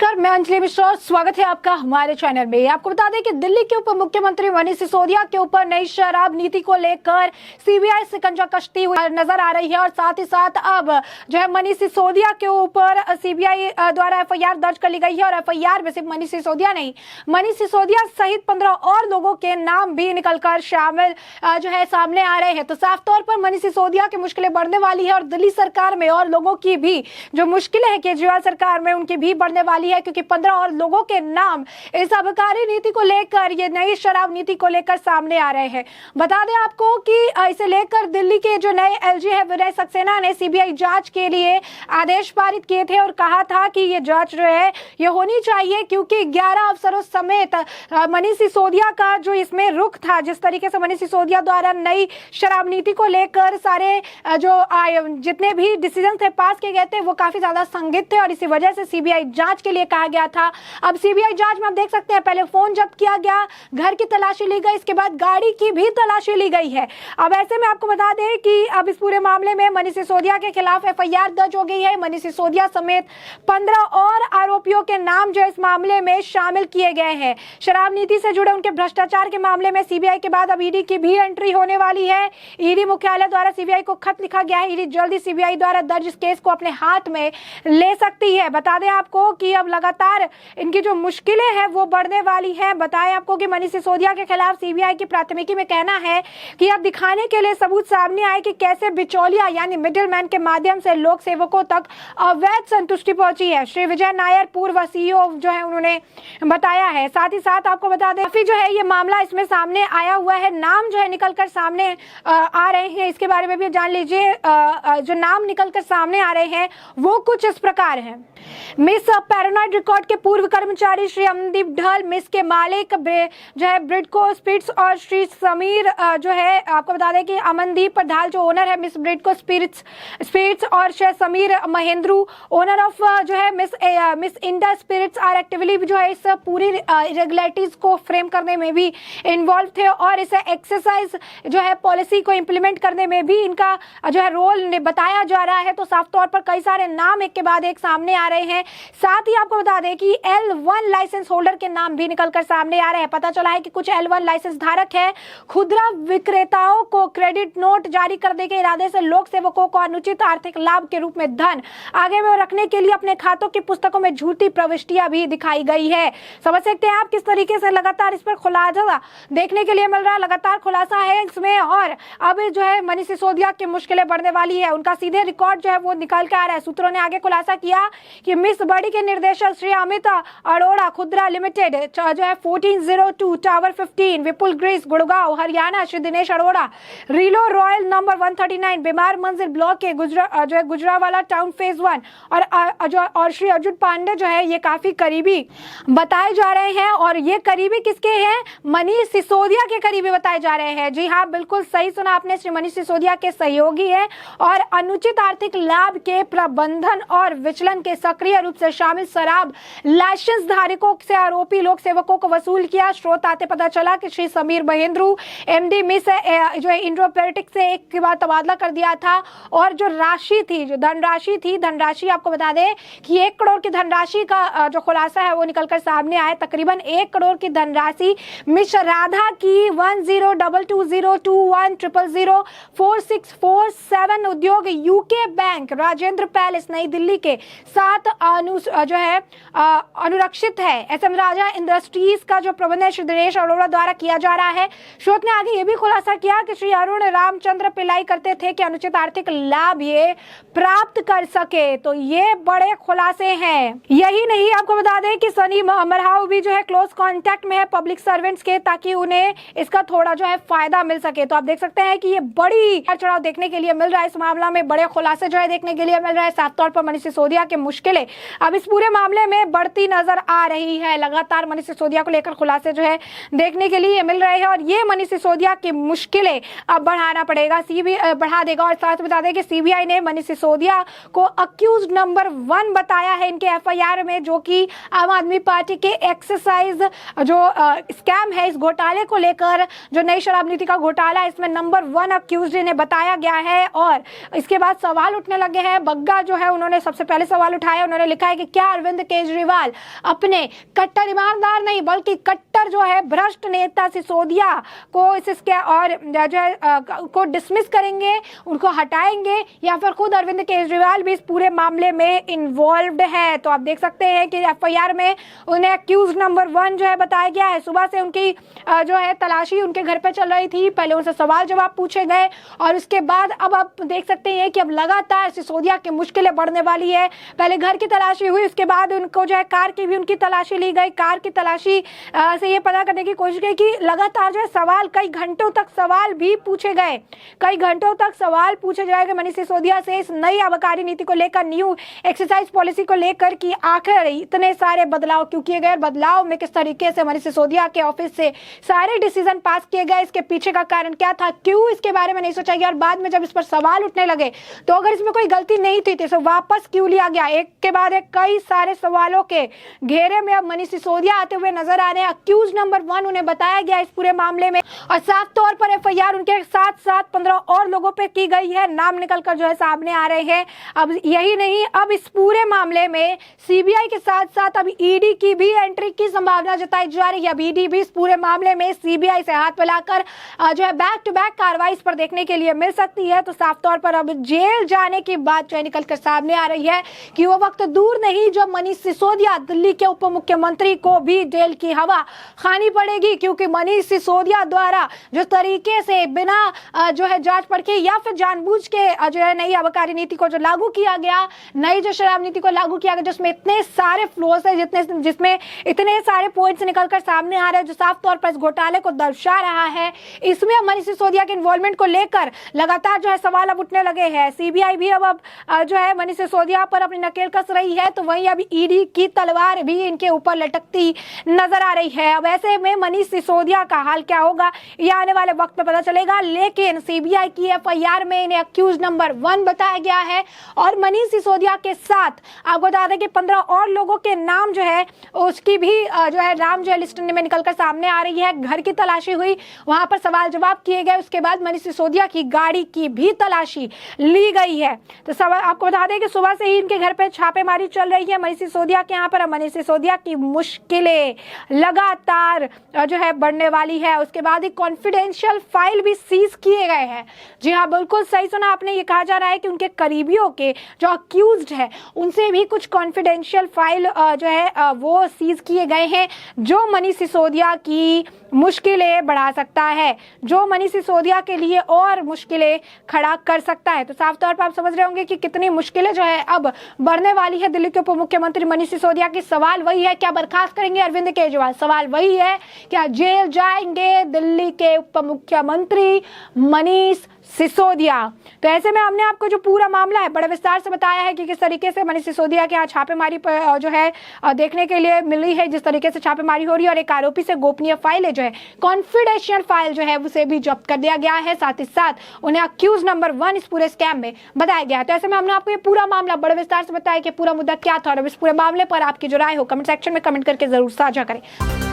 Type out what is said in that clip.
नमस्कार, मैं अंजलि मिश्रा और स्वागत है आपका हमारे चैनल में। आपको बता दें कि दिल्ली के उप मुख्यमंत्री मनीष सिसोदिया के ऊपर नई शराब नीति को लेकर सीबीआई शिकंजा कसती हुई नजर आ रही है और साथ ही साथ अब जो है मनीष सिसोदिया के ऊपर सीबीआई द्वारा एफआईआर दर्ज कर ली गई है और एफआईआर में सिर्फ मनीष सिसोदिया नहीं, मनीष सिसोदिया सहित 15 और लोगों के नाम भी निकलकर शामिल जो है सामने आ रहे हैं। तो साफ तौर पर मनीष सिसोदिया की मुश्किलें बढ़ने वाली है और दिल्ली सरकार में और लोगों की भी जो मुश्किलें हैं केजरीवाल सरकार में उनकी भी बढ़ने वाली है, क्योंकि 15 और लोगों के नाम इस आबकारी नीति को लेकर, ये नई शराब नीति को लेकर सामने आ रहे हैं। बता दें आपको कि इसे लेकर दिल्ली के जो नए एलजी है विनय सक्सेना ने सीबीआई जांच के लिए आदेश पारित किए थे और कहा था कि ये जांच जो है ये होनी चाहिए, क्योंकि 11 अफसरों समेत मनीष सिसोदिया का जो इसमें रुख था, जिस तरीके से मनीष सिसोदिया द्वारा नई शराब नीति को लेकर सारे जो जितने भी डिसीजन थे पास किए गए थे वो काफी ज्यादा संदिग्ध थे और इसी वजह से सीबीआई जांच के लिए कहा गया था। अब सीबीआई जांच में आप देख सकते हैं पहले फोन जब्त किया गया, घर की तलाशी ली गई, इसके बाद गाड़ी की भी तलाशी ली गई है। अब ऐसे में आपको बता दें कि अब इस पूरे मामले में मनीष सिसोदिया के खिलाफ एफआईआर दर्ज हो गई है। मनीष सिसोदिया समेत 15 और आरोपियों के नाम जो इस मामले में शामिल किए गए हैं। शराब नीति से जुड़े उनके भ्रष्टाचार के मामले में सीबीआई के बाद अब ईडी की भी एंट्री होने वाली है। ईडी मुख्यालय द्वारा सीबीआई को खत लिखा गया है। ईडी जल्दी सीबीआई द्वारा दर्ज इस केस को अपने हाथ में ले सकती है। बता दें आपको कि अब लगातार इनकी जो मुश्किलें हैं वो बढ़ने वाली हैं। बताएं आपको कि मनीष सिसोदिया के खिलाफ सीबीआई की प्राथमिकी में कहना है कि अब दिखाने के लिए सबूत सामने आए कि कैसे बिचौलिया यानी मिडिलमैन के माध्यम से लोक सेवकों तक अवैध संतुष्टि पहुंची है। श्री विजय नायर पूर्व सीईओ जो है उन्होंने बताया है। साथ ही साथ आपको बता दें काफी जो है ये मामला इसमें सामने आया हुआ है, नाम जो है निकलकर सामने आ रहे हैं, इसके बारे में भी जान लीजिए। जो नाम निकलकर सामने आ रहे हैं वो कुछ इस प्रकार हैं। मिस पैरानॉइड रिकॉर्ड के पूर्व कर्मचारी श्री अमनदीप ढल, मिस के मालिक जो है ब्रिडको स्पिरिट्स और श्री समीर जो है आपको बता दें कि अमनदीप ढाल जो ओनर है मिस ब्रिडको स्पिरिट्स और श्री समीर महेंद्रू ओनर ऑफ जो है मिस इंडा स्पिरिट्स आर एक्टिवली जो है इस पूरी इरेगुलरिटीज को फ्रेम करने में भी इन्वॉल्व थे और इसे एक्सरसाइज जो है पॉलिसी को इम्प्लीमेंट करने में भी इनका जो है रोल बताया जा रहा है। तो साफ तौर पर कई सारे नाम एक के बाद एक सामने आ रहे हैं। साथ ही आपको बता दें कि L1 लाइसेंस होल्डर के नाम भी निकलकर सामने आ रहे हैं। पता चला है कि कुछ L1 लाइसेंस धारक है खुदरा विक्रेताओं को क्रेडिट नोट जारी करने के इरादे से लोक सेवकों को अनुचित आर्थिक लाभ के रूप में धन आगे में रखने के लिए अपने खातों की पुस्तकों में झूठी प्रविष्टियां भी दिखाई गई है। समझ सकते हैं आप किस तरीके से लगातार इस पर खुलासा देखने के लिए मिल रहा है, लगातार खुलासा है इसमें। और अब जो है मनीष सिसोदिया की मुश्किलें बढ़ने वाली है, उनका सीधे रिकॉर्ड जो है वो निकल के आ रहा है। सूत्रों ने आगे खुलासा किया कि मिस बड़ी के निर्देशक श्री अमित अरोड़ा खुदरा लिमिटेड जो है 1402 टावर 15 विपुल Greece Gurgaon Haryana, Shri Dinesh Arora रीलो royal number 139 बीमार मंजिल ब्लॉक के जो है गुजरावाला टाउन फेज 1 और श्री अर्जुन पांडे जो है ये काफी करीबी बताए जा रहे हैं। और ये करीबी किसके हैं? मनीष सिसोदिया के करीबी बताए जा रहे हैं। जी हाँ, बिल्कुल सही सुना आपने, श्री मनीष सिसोदिया के सहयोगी है और अनुचित आर्थिक लाभ के प्रबंधन और विचलन के सक्रिय रूप से शामिल शराब लाइसेंस धारकों से आरोपी लोक सेवकों को वसूल किया। स्रोत आते पता चला कि श्री समीर महेंद्रू एमडी मिस जो है इंड्रोपेटिक से एक के बाद तबादला कर दिया था और जो राशि थी, जो धनराशि आपको बता दें कि 1 करोड़ की धनराशि का जो खुलासा है वो निकलकर सामने आया। तकरीबन 1 करोड़ की धनराशि मिस राधा की 10220221004647 उद्योग यूके बैंक राजेंद्र पैलेस नई दिल्ली के 7 जो है अनुरक्षित है। एसएम राजा इंडस्ट्रीज का जो प्रबंधन श्री दिनेश अरोड़ा द्वारा किया जा रहा है। स्रोत ने आगे ये भी खुलासा किया कि श्री अरुण रामचंद्र पिल्लाई करते थे कि अनुचित आर्थिक लाभ ये प्राप्त कर सके। तो ये बड़े खुलासे हैं। यही नहीं, आपको बता दें कि सनी मरहाव भी जो है क्लोज कांटेक्ट में है पब्लिक सर्वेंट्स के, ताकि उन्हें इसका थोड़ा जो है फायदा मिल सके। तो आप देख सकते हैं कि ये बड़ी चढ़ाव देखने के लिए मिल रहा है, इस मामला में बड़े खुलासे जो है देखने के लिए मिल रहा है। साफ तौर पर मनीष सिसोदिया के मुश्किलें अब इस पूरे मामले में बढ़ती नजर आ रही है। लगातार मनीष सिसोदिया को लेकर खुलासे जो है देखने के लिए मिल रहे हैं और ये मनीष सिसोदिया की मुश्किलें अब बढ़ाना पड़ेगा, सीबीआई बढ़ा देगा। और साथ बता दें कि सीबीआई ने मनीष सिसोदिया को अक्यूज नंबर 1 बताया है इनके एफआईआर में, जो कि आम आदमी पार्टी के एक्सरसाइज जो स्कैम है इस घोटाले को लेकर, जो नई शराब नीति का घोटाला है, इसमें नंबर 1 अक्यूज ने बताया गया है। और इसके बाद सवाल उठने लगे हैं। बग्गा जो है उन्होंने सबसे पहले सवाल उठाया, उन्होंने लिखा है कि क्या अरविंद अरविंद केजरीवाल अपने कट्टर ईमानदार नहीं बल्कि कट्टर जो है भ्रष्ट नेता सिसोदिया को इसके और जो है को डिसमिस करेंगे, उनको हटाएंगे, या फिर खुद अरविंद केजरीवाल भी इस पूरे मामले में इन्वॉल्व्ड है। तो आप देख सकते हैं कि एफआईआर में उन्हें अक्यूज नंबर 1 जो है बताया गया है। सुबह से उनकी जो है तलाशी उनके घर पे चल रही थी, पहले उनसे सवाल जवाब पूछे गए और उसके बाद अब आप देख सकते हैं कि अब लगातार सिसोदिया की मुश्किलें बढ़ने वाली है। पहले घर की तलाशी हुई, उसके बाद उनको जो है कार की भी उनकी तलाशी ली गई। कार की तलाशी से ये पता करने की कोशिश की कि लगातार जो है सवाल, कई घंटों तक सवाल भी पूछे गए, कई घंटों तक सवाल पूछे जाएंगे मनीष सिसोदिया से इस नई आबकारी नीति को लेकर, न्यू एक्सरसाइज पॉलिसी को लेकर कि आखिर इतने सारे बदलाव क्यों किए गए, बदलाव में किस तरीके से मनीष सिसोदिया के ऑफिस से सारे डिसीजन पास किए गए, इसके पीछे का कारण क्या था, क्यों इसके बारे में नहीं सोचा गया और बाद में जब इस पर सवाल उठने लगे तो अगर इसमें कोई गलती नहीं थी तो इसे वापस क्यों लिया गया। एक के बाद एक कई सारे सवालों के घेरे में अब मनीष सिसोदिया आते हुए नजर आ रहे हैं। अक्यूज नंबर 1 उन्हें बताया गया इस पूरे मामले में और साफ तौर पर एफआईआर उनके साथ साथ 15 और लोगों पे की गई है, नाम निकलकर जो है सामने आ रहे हैं। अब यही नहीं, अब इस पूरे मामले में सीबीआई के साथ साथ अब ईडी की भी एंट्री की संभावना जताई जा रही है। अब ईडी भी इस पूरे मामले में सीबीआई से हाथ मिलाकर जो है बैक टू बैक कार्रवाई इस पर देखने के लिए मिल सकती है। तो साफ तौर पर अब जेल जाने की बात जो है निकलकर सामने आ रही है कि वो वक्त दूर नहीं जब मनीष सिसोदिया दिल्ली के उप मुख्यमंत्री को भी जेल की हवा खानी पड़ेगी, क्योंकि मनीष सिसोदिया द्वारा जिस तरीके से बिना जो है जांच परखे या फिर जानबूझ के जो है नई आबकारी नीति को जो लागू किया गया, नई जो शराब नीति को लागू किया गया, जिसमें इतने सारे फ्लोस है, जिसमें इतने सारे पॉइंट्स निकलकर सामने आ रहे हैं जो साफ तौर पर इस घोटाले को दर्शा रहा है। इसमें मनीष सिसोदिया के इन्वॉल्वमेंट को लेकर लगातार जो है सवाल अब उठने लगे हैं। सीबीआई भी अब जो है मनीष सिसोदिया पर अपनी नकेल कस रही है, तो वहीं अब ईडी की तलवार भी इनके ऊपर लटकती नजर आ रही है। अब ऐसे में मनीष सिसोदिया का हाल क्या होगा ये आने वाले वक्त में पता चलेगा, लेकिन सीबीआई की एफआईआर में इन्हें अक्यूज नंबर 1 बताया गया है और मनीष सिसोदिया के साथ आपको बता दें कि 15 और लोगों के नाम जो है उसकी भी जो है नाम जो है लिस्ट में निकलकर सामने आ रही है। घर की तलाशी हुई, वहां पर सवाल जवाब किए गए, उसके बाद मनीष सिसोदिया की गाड़ी की भी तलाशी ली गई है। तो सवाल आपको बता दें कि सुबह से ही इनके घर पे छापेमारी चल रही है मनीष सिसोदिया के यहाँ पर। मनीष सिसोदिया की मुश्किलें लगातार जो है बढ़ने वाली है। उसके बाद ही कॉन्फिडेंशियल फाइल भी सीज किए गए हैं। जी हाँ, बिल्कुल सही सुना आपने, ये कहा जा रहा है कि उनके करीबियों के जो अक्यूज्ड है उनसे भी कुछ कॉन्फिडेंशियल फाइल जो है वो सीज किए गए हैं, जो मनीष सिसोदिया की मुश्किलें बढ़ा सकता है, जो मनीष सिसोदिया के लिए और मुश्किलें खड़ा कर सकता है। तो साफ तौर पर आप समझ रहे होंगे कि कितनी मुश्किलें जो है अब बढ़ने वाली है दिल्ली के उप मुख्यमंत्री मनीष सिसोदिया की। सवाल वही है, क्या बर्खास्त करेंगे अरविंद केजरीवाल? सवाल वही है, क्या जेल जाएंगे दिल्ली के उप मुख्यमंत्री मनीष सिसोदिया? तो ऐसे में हमने आपको जो पूरा मामला है बड़े विस्तार से बताया है कि किस तरीके से मनीष सिसोदिया के यहाँ छापेमारी पर जो है देखने के लिए मिली है, जिस तरीके से छापेमारी हो रही है और एक आरोपी से गोपनीय फाइलें जो है कॉन्फिडेंशियल फाइल जो है उसे भी जब्त कर दिया गया है। साथ ही साथ उन्हें अक्यूज नंबर 1 इस पूरे स्कैम में बताया गया है। तो ऐसे में हमने आपको ये पूरा मामला बड़े विस्तार से बताया कि पूरा मुद्दा क्या था और इस पूरे मामले पर आपकी जो राय हो कमेंट सेक्शन में कमेंट करके जरूर साझा करें।